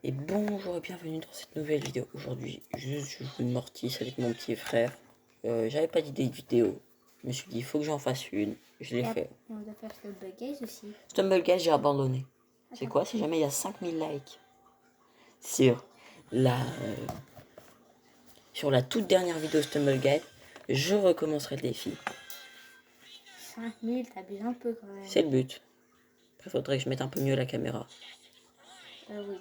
Et bonjour et bienvenue dans cette nouvelle vidéo. Aujourd'hui, je joue une Mortis avec mon petit frère. J'avais pas d'idée de vidéo. Je me suis dit, il faut que j'en fasse une. Je l'ai fait. Et on doit faire Stumble Guys aussi. Stumble Guys, j'ai abandonné. C'est quoi? Si jamais il y a 5000 likes sur la toute dernière vidéo Stumble Guys, je recommencerai le défi. 5000, t'abuses un peu quand même. C'est le but. Après, faudrait que je mette un peu mieux la caméra. Oui.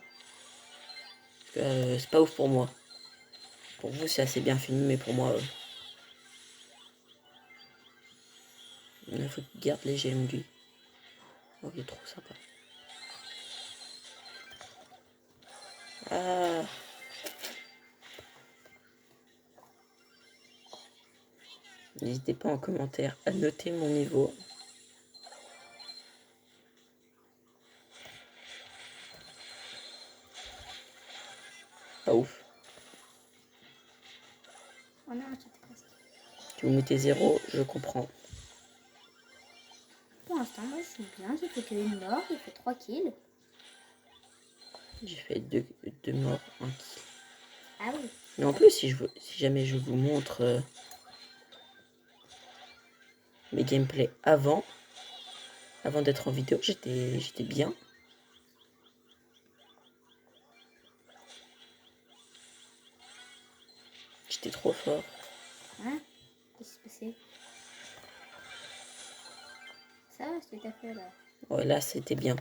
Parce que, c'est pas ouf pour moi. Pour vous, c'est assez bien filmé, mais pour moi... il faut qu'il garde les GM lui. Oh, il est trop sympa. Ah. N'hésitez pas en commentaire à noter mon niveau. Pas ouf. Oh non, j'étais presque. Si vous mettez 0, je comprends. Pour l'instant, moi je suis bien. J'ai fait qu'une mort, j'ai fait 3 kills. J'ai fait 2 morts, 1 kill. Ah oui. Mais en plus, si jamais je vous montre mes gameplays avant d'être en vidéo, j'étais bien. J'étais trop fort. Hein? Qu'est-ce qui s'est passé? Ça, ce que t'as fait là. Ouais, là, c'était bien.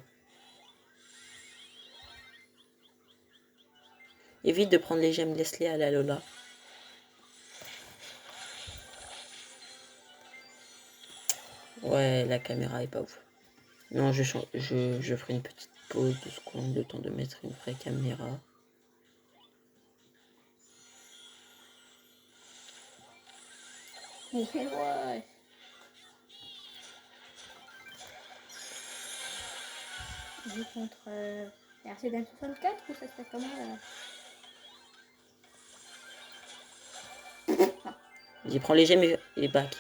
Évite de prendre les gemmes, laisse-les à la Lola. Ouais, la caméra est pas ouf. Non, je ferai une petite pause de secondes, le temps de mettre une vraie caméra. Mais ouais. Je joue contre RCDM 64 ou ça se passe comment là? J'y prends les gemmes et back.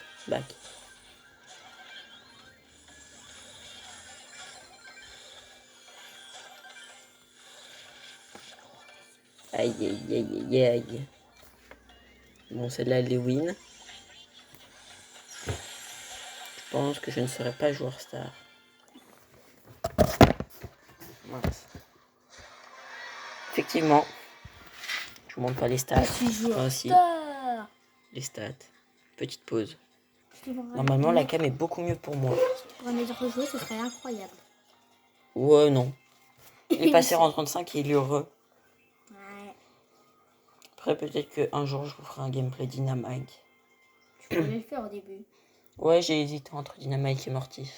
Aïe, aïe, aïe, aïe, aïe. Bon, celle-là, elle est win. Je pense que je ne serai pas joueur star. Mince. Effectivement. Je vous montre pas les stats. Je suis joueur Si. star. Les stats. Petite pause. Si Normalement, la cam est beaucoup mieux pour moi. Si tu pourrais me dire rejouer, ce serait incroyable. Ouais, non. Il est passé en 35 et il est heureux. Ouais. Après, peut-être qu'un jour, je vous ferai un gameplay Dynamite. Tu voulais le faire au début. Ouais, j'ai hésité entre Dynamite et Mortis.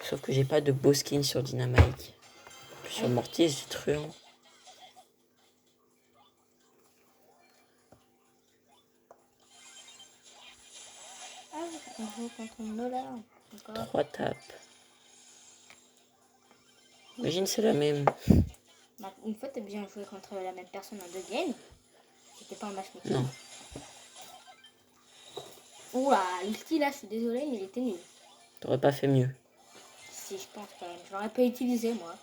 Sauf que j'ai pas de beau skin sur Dynamite. Puis sur Mortis, j'ai truand. Ah, on joue contre Nola. Encore. 3 tapes. Imagine, c'est la même. Bah, une fois, t'as bien joué contre la même personne en 2 games. C'était pas un matchmaking. Non. Oula, l'ulti là, je suis désolée, mais il était nul. T'aurais pas fait mieux. Si, je pense quand même. Je l'aurais pas utilisé, moi.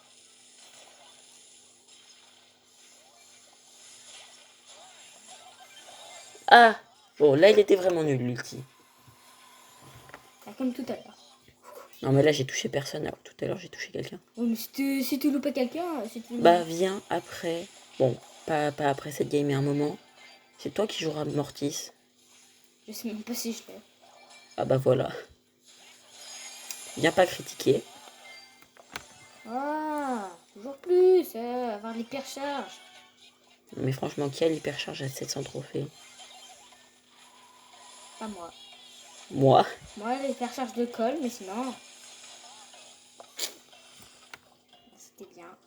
Ah! Bon, là, il était vraiment nul, l'ulti. Bah, comme tout à l'heure. Non, mais là, j'ai touché personne. Alors, tout à l'heure, j'ai touché quelqu'un. Oui, mais si tu loupais quelqu'un, Bah, viens après. Bon, pas après cette game, mais un moment. C'est toi qui joueras Mortis. Je sais même pas si je l'ai. Ah bah voilà. Viens pas critiquer. Ah, toujours plus, avoir l'hypercharge. Mais franchement, qui a l'hypercharge à 700 trophées? Pas moi. Moi? Moi, l'hypercharge de colle, mais sinon... C'était bien.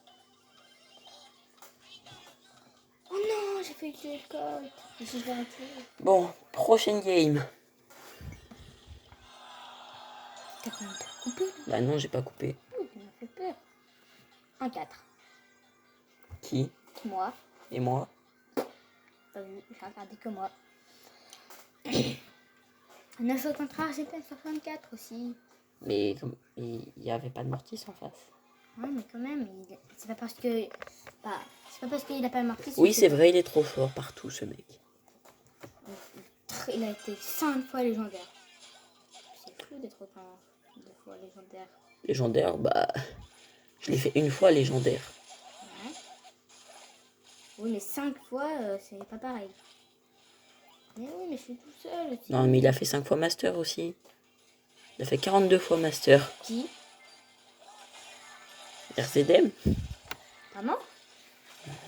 Oh non, j'ai fait utiliser le col. Mais si je vais arrêter. Bon, prochaine game. T'as quand même pas coupé là? Bah non, j'ai pas coupé. Oui, tu m'as fait peur. 1-4. Qui? Moi. Et moi? Pas vu, j'ai regardé que moi. On a joué contre RGPN 64 aussi. Mais il n'y avait pas de mortis en face. Ouais, mais quand même, c'est pas parce que... Bah, c'est pas parce qu'il a pas mortis. Oui, c'est vrai, il est trop fort partout, ce mec. Il a été 5 fois légendaire. C'est fou d'être autant de fois légendaire. Légendaire, bah... Je l'ai fait une fois légendaire. Ouais. Oui, mais 5 fois, c'est pas pareil. Mais oui, mais je suis tout seul aussi. Non, mais il a fait 5 fois master aussi. Il a fait 42 fois master. Qui? RZM? Vraiment?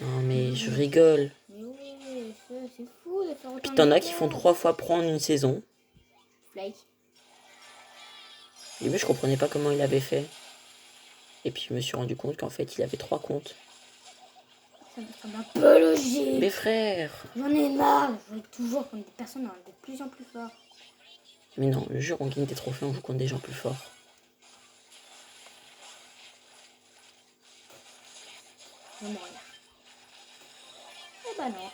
Non, mais je rigole. Mais oui, c'est fou de faire autant Puis de t'en as qui master. font 3 fois pro en une saison. Flake. Au début, je comprenais pas comment il avait fait. Et puis je me suis rendu compte qu'en fait, il avait 3 comptes. Ça me semble un peu logique. Mais frère! J'en ai marre. Je joue toujours contre des personnes de plus en plus fortes. Mais non, le jour où on gagne des trophées, on joue contre des gens plus forts. Je vais mourir. Oh bah non.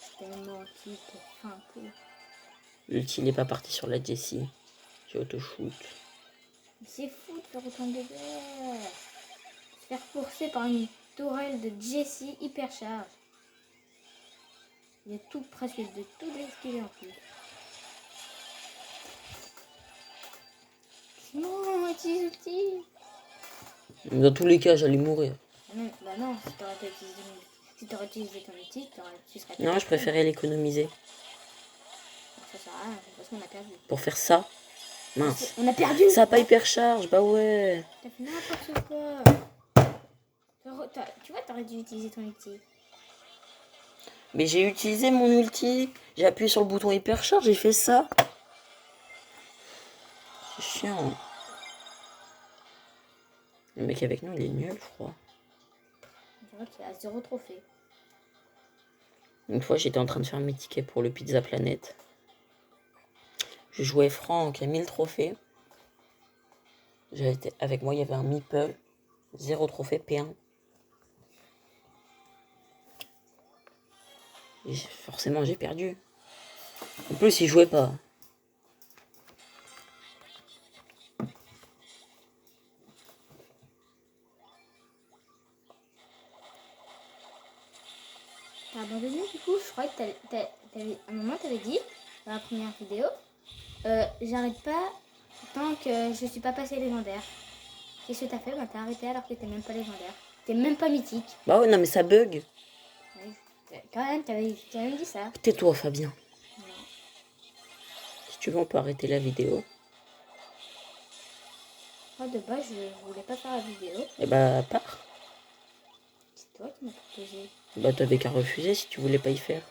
C'était menti, c'était fin tout. L'ulti, il est pas parti sur la Jessie. J'ai auto-shoot. Mais c'est fou de faire autant de dégâts. Se faire courser par une tourelle de Jessie hyper charge. Il y a tout, presque de tout l'esquiver en plus. Non, utilise l'ulti. Dans tous les cas, j'allais mourir. Non, bah non, si t'aurais utilisé ton ulti, tu serais pas Non, je parti. préférais l'économiser. Ça sert à rien, de toute façon on a perdu. Pour faire ça, mince. On a perdu. Ça a pas hyper charge, bah ouais. T'as fait n'importe quoi. Tu vois, t'aurais dû utiliser ton ulti. Mais j'ai utilisé mon ulti. J'ai appuyé sur le bouton hyper charge, j'ai fait ça. C'est chiant. Le mec avec nous, il est nul, je crois. On dirait qu'il a 0 trophée. Une fois, j'étais en train de faire mes tickets pour le Pizza Planet. Je jouais Franck à 1000 trophées. Avec moi, il y avait un Meeple. 0 trophée P1. Et forcément, j'ai perdu. En plus, il jouait pas. T'as abandonné du coup. Je crois que à un moment t'avais dit dans la première vidéo, j'arrête pas tant que je suis pas passé légendaire. Qu'est-ce que t'as fait? Bah t'as arrêté alors que t'es même pas légendaire. T'es même pas mythique. Bah ouais, non, mais ça bug. Oui. Quand même, t'avais même dit ça. Tais-toi, Fabien. Non. Si tu veux, on peut arrêter la vidéo. Moi de base, je voulais pas faire la vidéo. Et bah, pars. C'est toi qui m'as proposé. Bah, t'avais qu'à refuser si tu voulais pas y faire.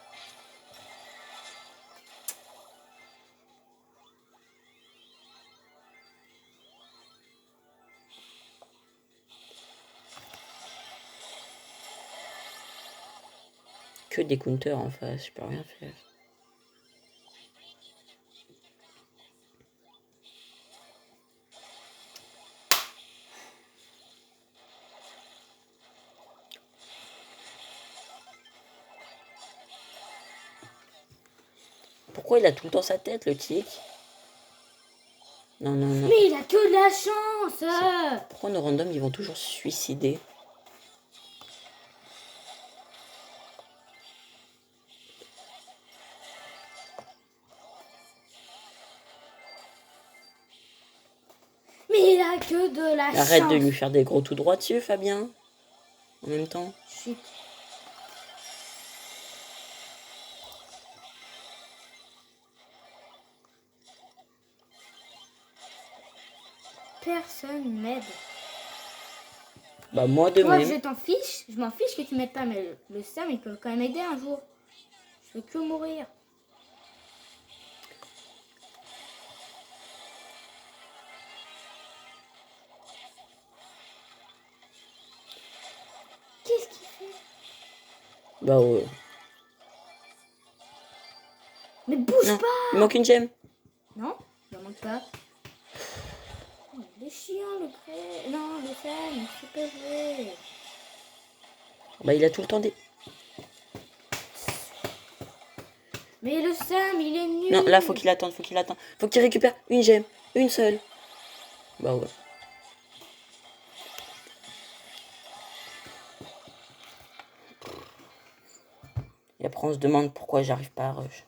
Que des counters en face, je peux rien faire. Pourquoi il a tout le temps sa tête, le tic? Non, non, non. Mais il a que de la chance. Pourquoi nos randoms, ils vont toujours se suicider? Mais il a que de la chance. Arrête de lui faire des gros tout droits dessus, Fabien. En même temps. Chut. Personne m'aide. Bah, moi de Toi, même. je m'en fiche que tu m'aides pas, mais le Sam, il peut quand même aider un jour. Je veux que mourir. Qu'est-ce qu'il fait? Bah, ouais. Mais bouge Non, pas! il manque une gemme. Non, il en manque pas. Oh, il est chiant, le prêt. Non, le Sam, il faut pas jouer. Bah, il a tout le temps des... Mais le Sam, il est nul. Non, là, faut qu'il attende, faut qu'il attende. Faut qu'il récupère une gemme. Une seule. Bah ouais. Et après on se demande pourquoi j'arrive pas à rush.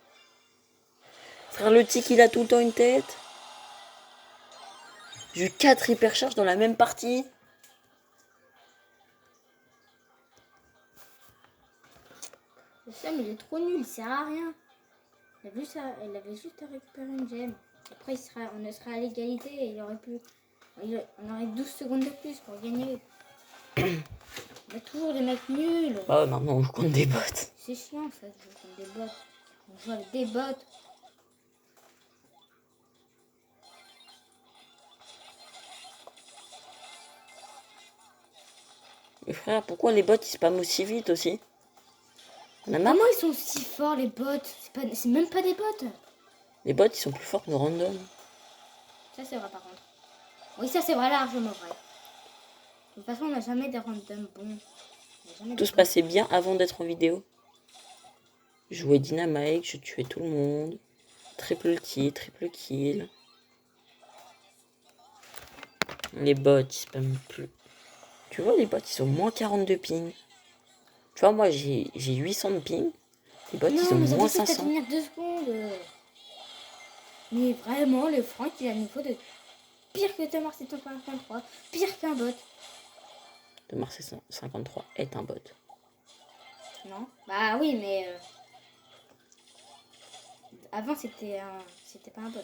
Frère, le tic il a tout le temps une tête. J'ai eu 4 hypercharges dans la même partie. Le Sam, il est trop nul, il sert à rien. Il avait juste à récupérer une gemme. Après, on sera à l'égalité et on aurait 12 secondes de plus pour gagner. On a toujours des mecs nuls. Bah ouais, maintenant on joue contre des bots. C'est chiant ça, de jouer contre des bots. On joue avec des bots. Mais frère, pourquoi les bots ils spamment aussi vite aussi? On a marre. Comment ils sont si forts les bots? C'est même pas des bots. Les bots ils sont plus forts que nos randoms. Ça c'est vrai par contre. Oui, ça c'est vrai, largement vrai. De toute façon, on n'a jamais des randoms bons. Tout se passait bien avant d'être en vidéo. Je jouais Dynamite, je tuais tout le monde. Triple ulti, triple kill. Les bots ils spamment plus. Tu vois, les bots ils sont moins 42 ping. Tu vois, moi j'ai 800 de ping. Les bots ils ont moins 500. Tenir 2 secondes. Mais vraiment, le Franck il a un niveau de pire que Thomas 753, pire qu'un bot. Thomas 753 est un bot. Non? Bah oui, mais avant c'était pas un bot.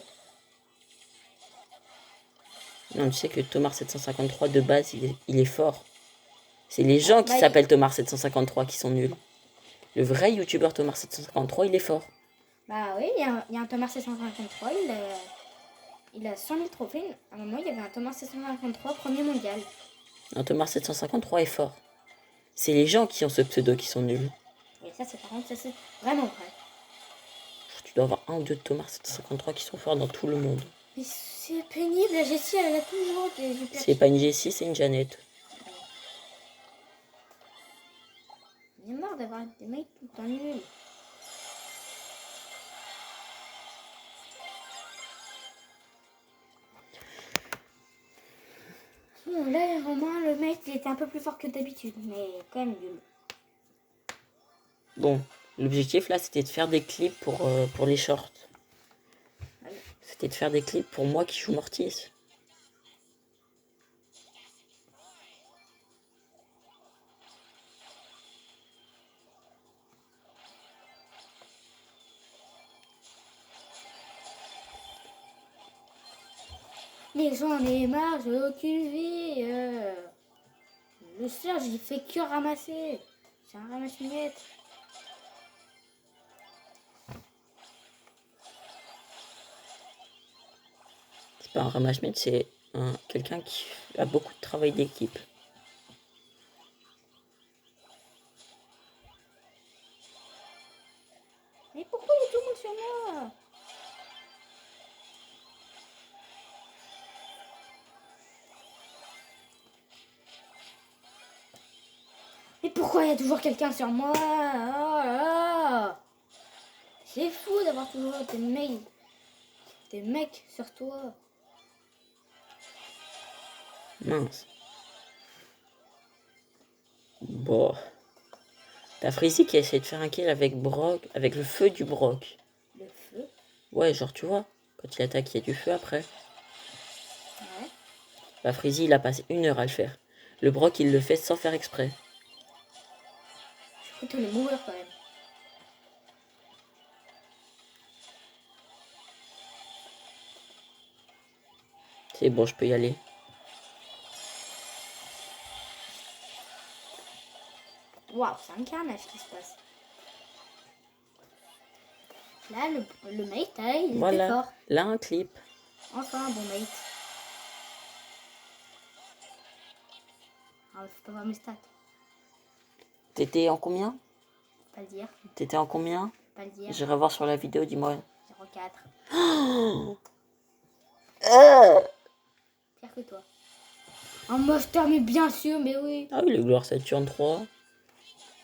Non, tu sais que Thomas 753 de base il est fort. C'est les gens qui s'appellent Thomas 753 qui sont nuls. Le vrai youtubeur Thomas 753 il est fort. Bah oui, il y a un Thomas 753, il a 100 000 trophées. À un moment, il y avait un Thomas 753 premier mondial. Un Thomas 753 est fort. C'est les gens qui ont ce pseudo qui sont nuls. Et ça, c'est par contre, ça c'est vraiment vrai. Tu dois avoir 1 ou 2 Thomas 753 qui sont forts dans tout le monde. Mais c'est pénible, la Jessie, elle a toujours des hyper... C'est pas une Jessie, c'est une Jeannette. Il est marre d'avoir des mecs tout le temps nuls. Bon, là, au moins, le mec, il était un peu plus fort que d'habitude, mais quand même nul. Bon, l'objectif là, c'était de faire des clips pour les shorts. C'était de faire des clips pour moi qui joue Mortis. Mais j'en ai marre, j'ai aucune vie. Le Serge, il fait que ramasser. C'est un ramasse-miettes. C'est pas un ramasse-miettes, c'est quelqu'un qui a beaucoup de travail d'équipe. Mais pourquoi il y a tout le monde sur moi? Mais pourquoi il y a toujours quelqu'un sur moi? Oh là. C'est fou d'avoir toujours des mecs sur toi. Mince. Bon. T'as Freezy qui essaie de faire un kill avec Brock, avec le feu du Brock. Le feu? Ouais, genre tu vois, quand il attaque, il y a du feu après. Ouais. Bah Freezy, il a passé 1 heure à le faire. Le Brock, il le fait sans faire exprès. Je crois que t'allais mourir quand même. C'est bon, je peux y aller. Waouh, c'est un carnage qui se passe. Là, le mate, il était fort. Là, un clip. Enfin, un bon mate. Alors, faut pas voir mes stats. T'étais en combien? Faut pas le dire. T'étais en combien? Faut pas le dire. J'irai voir sur la vidéo, dis-moi. 0,4. Pire que toi. Un master, mais bien sûr, mais oui. Ah oui, le Gloire Saturn 3.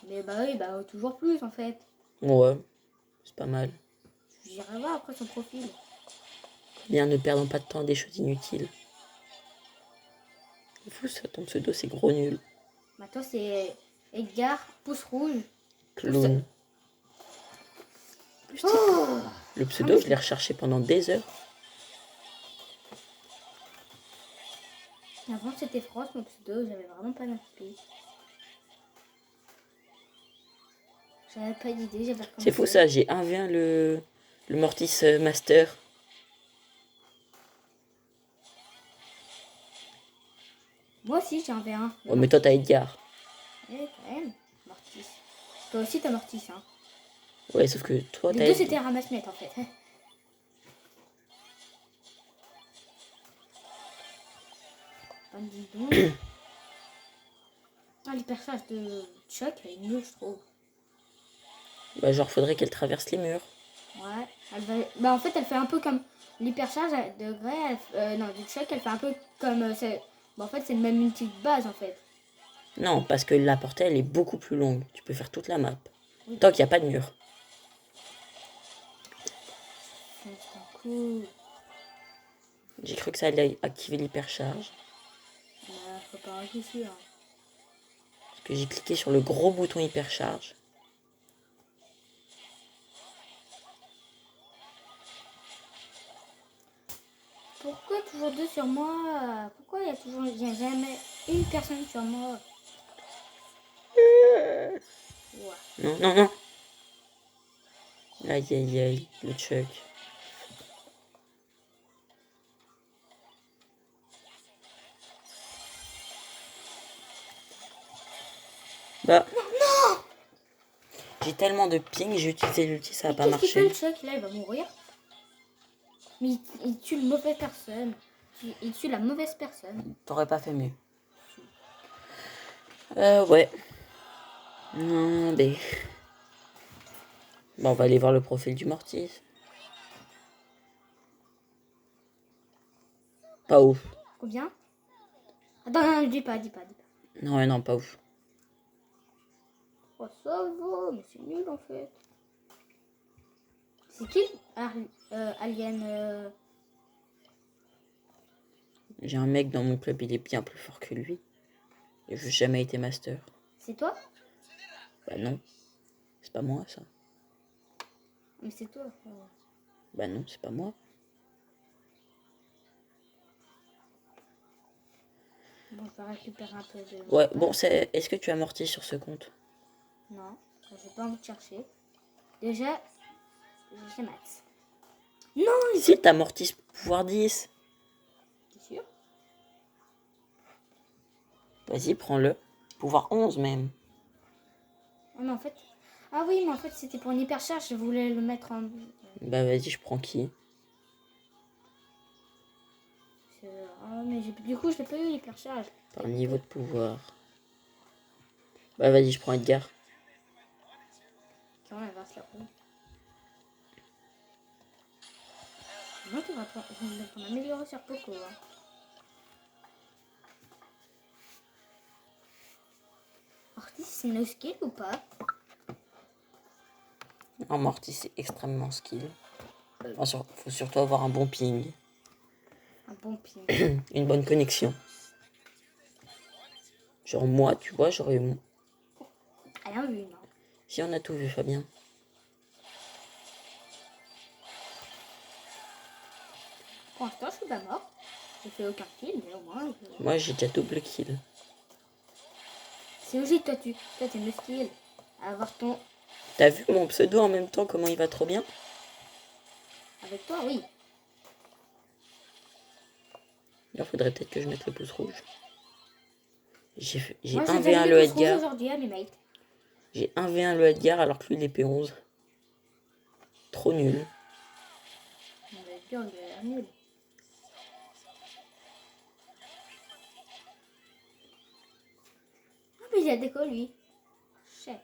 Mais bah oui, bah toujours plus en fait. Ouais, c'est pas mal. J'irai voir après son profil. Bien, ne perdons pas de temps à des choses inutiles. C'est fou ça, ton pseudo c'est gros nul. Bah, toi, c'est Edgar, pouce rouge. Clown. Oh Le pseudo, je l'ai recherché pendant des heures. Avant, c'était France, mon pseudo. J'avais vraiment pas d'inspi. J'avais pas d'idée. J'avais C'est fou ça, j'ai 1v1 le Mortis Master. Moi aussi, j'ai un V1. Oh, mais toi, t'as Edgar. Eh, quand même. Mortis. Toi aussi, t'as Mortis, hein. Ouais, sauf que toi, Les t'as deux, Edgar. c'était ramasse-miettes, en fait. Dis donc. Ah, l'hypercharge de Chuck, elle est nulle, je trouve. Bah, genre, faudrait qu'elle traverse les murs. Ouais. Elle va... Bah, en fait, elle fait un peu comme l'hypercharge de Grey. Non, du Chuck, elle fait un peu comme... Bah, en fait, c'est le même ulti de base, en fait. Non, parce que la portée, elle est beaucoup plus longue. Tu peux faire toute la map. Oui. Tant qu'il n'y a pas de mur. C'est cool. J'ai cru que ça allait activer l'hypercharge. Bah, faut pas en être sûr. Parce que j'ai cliqué sur le gros bouton hypercharge. Pourquoi toujours deux sur moi? Pourquoi il y a jamais une personne sur moi? Ouais. Non, non, non. Aïe, aïe, aïe, le Chuck. Bah. Non. J'ai tellement de ping, j'ai utilisé l'ulti, ça n'a pas Qu'est-ce qu'il fait marché. le Chuck? Là, il va mourir. Mais il tue une mauvaise personne. Il tue la mauvaise personne. T'aurais pas fait mieux. Ouais. Non, mais... Bon, on va aller voir le profil du Mortis. Pas ouf. Combien? Attends, non, dis pas. Non, non, pas ouf. Oh, ça va, mais c'est nul en fait. C'est qui Alien J'ai un mec dans mon club, il est bien plus fort que lui. Et j'ai jamais été master. C'est toi? Bah non. C'est pas moi, ça. Mais c'est toi. Bah non, c'est pas moi. Bon, je vais récupérer un peu de... Ouais, bon, c'est... Est-ce que tu as morti sur ce compte? Non, j'ai pas envie de chercher. Déjà, j'ai maths. Non, Si, t'as morti pouvoir 10. T'es sûr? Vas-y, prends-le. Pouvoir 11 même. Ah, mais en fait... Ah oui, mais en fait, c'était pour une hypercharge. Je voulais le mettre en... Bah vas-y, je prends qui? Ah, mais du coup, je n'ai pas eu l'hypercharge. Par niveau de pouvoir. Bah vas-y, je prends Edgar. Quand on inverse la roue. Moi, tu vas prendre améliorer sur Poco. Hein. Mortis, c'est no skill ou pas? En Mortis, c'est extrêmement skill. Enfin, faut surtout avoir un bon ping. Un bon ping. Une bonne connexion. Genre moi, tu vois, j'aurais eu... Rien vu, non. Si on a tout vu, Fabien. Pour l'instant, je suis pas mort. J'ai fait aucun kill, mais au moins... Moi, j'ai déjà double kill. C'est logique, toi, t'es no skill. À avoir ton... T'as vu mon pseudo en même temps, comment il va trop bien? Avec toi, oui. Il faudrait peut-être que je mette le pouce rouge. J'ai Moi, 1v1 le Edgar. aujourd'hui, à mes mates. J'ai 1v1 le Edgar alors que lui, il est P11. Trop nul. On va dire, il a l'air nul. Ah, mais il a déco, lui. Chef.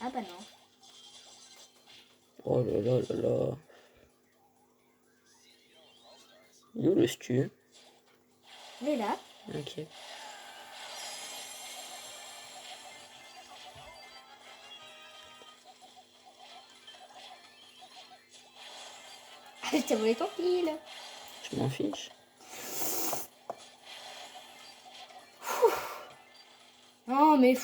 Ah bah non. Oh là là là là. Il est où le stu? Il est là. Ok. Je t'ai volé ton kill. Je m'en fiche. Non, mais...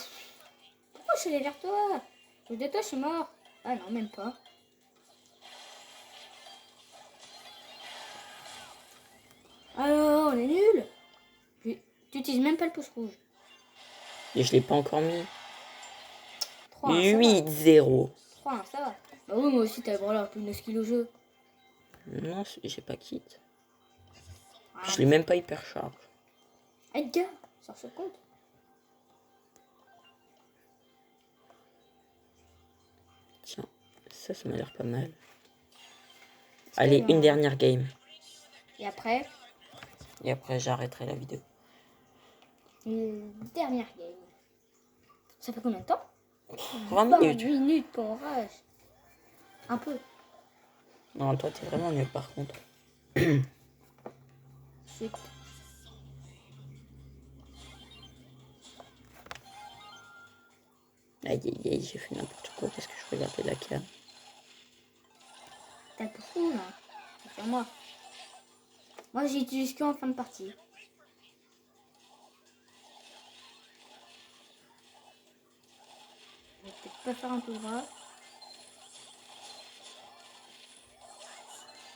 Pourquoi je suis allé vers toi? Je de toi, je suis mort. Ah non, même pas. Alors, on est nul. Tu utilises même pas le pouce rouge. Et je l'ai pas encore mis. 3, ça va. 8-0. 3, ça va. Bah oui, moi aussi, t'as le bras plus de skill au jeu. Non, j'ai pas quitte. Ah, Je l'ai même pas hyper charge. Edgar, sur ce compte. Tiens, ça m'a l'air pas mal. Allez, une dernière game. Et après, Et après, j'arrêterai la vidéo. une dernière game. Ça fait combien de temps? 20 20 minutes. minutes qu'on rage. Un peu. Non, toi, t'es vraiment nul par contre. Chut. Aïe, aïe, aïe, j'ai fait n'importe quoi parce que je regardais la cam. T'as le pouce rouge, hein. C'est sur moi. Moi, j'utilise qu'en fin de partie. Je vais peut-être pas faire un peu grave.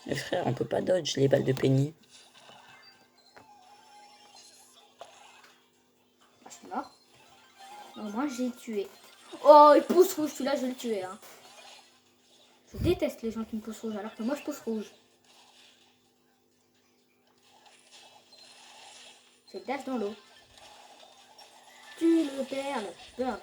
Mais frère, on peut pas dodge les balles de Penny. Ah, je suis mort. Au moins, j'ai tué. Oh, il pousse rouge, celui-là, je vais le tuer. Hein. Je déteste les gens qui me poussent rouge, alors que moi, je pousse rouge. Je le dash dans l'eau. Tu le perds, burn.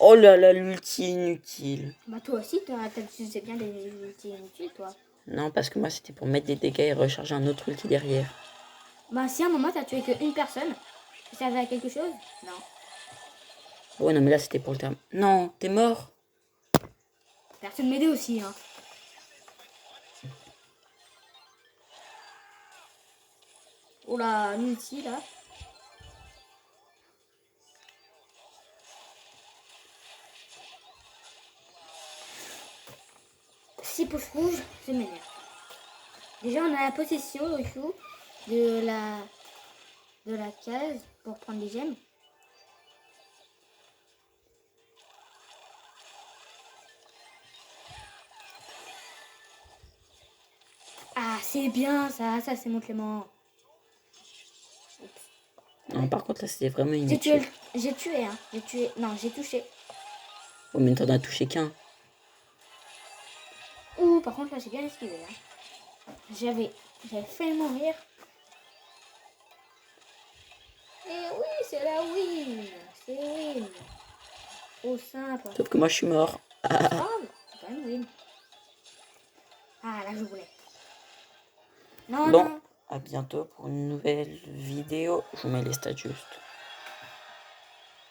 Oh là là, l'ulti inutile. Bah, toi aussi, tu sais bien des ultis inutiles, toi. Non, parce que moi, c'était pour mettre des dégâts et recharger un autre ulti derrière. Bah, si à un moment, t'as tué qu'une personne, ça servait à quelque chose? Non. Ouais, non, mais là, c'était pour le terme. Non, t'es mort. Personne m'aidait aussi, hein. Oh là, l'ulti, là. Si pouces rouge, je m'énerve. Déjà, on a la possession, du coup, de la case pour prendre les gemmes. Ah, c'est bien, ça c'est mon Clément. Non, par contre, là, c'était vraiment J'ai tué, inutile. hein. Non, j'ai touché. Oh, mais t'en as touché qu'un. Ouh, par contre, là, j'ai bien esquivé, hein. J'avais failli mourir. Et oui, c'est la win. C'est win. Trop simple. Sauf que moi, je suis mort. C'est grave, c'est quand même win. Ah, là, je voulais. Non, Bon, non. à bientôt pour une nouvelle vidéo. Je vous mets les stats juste.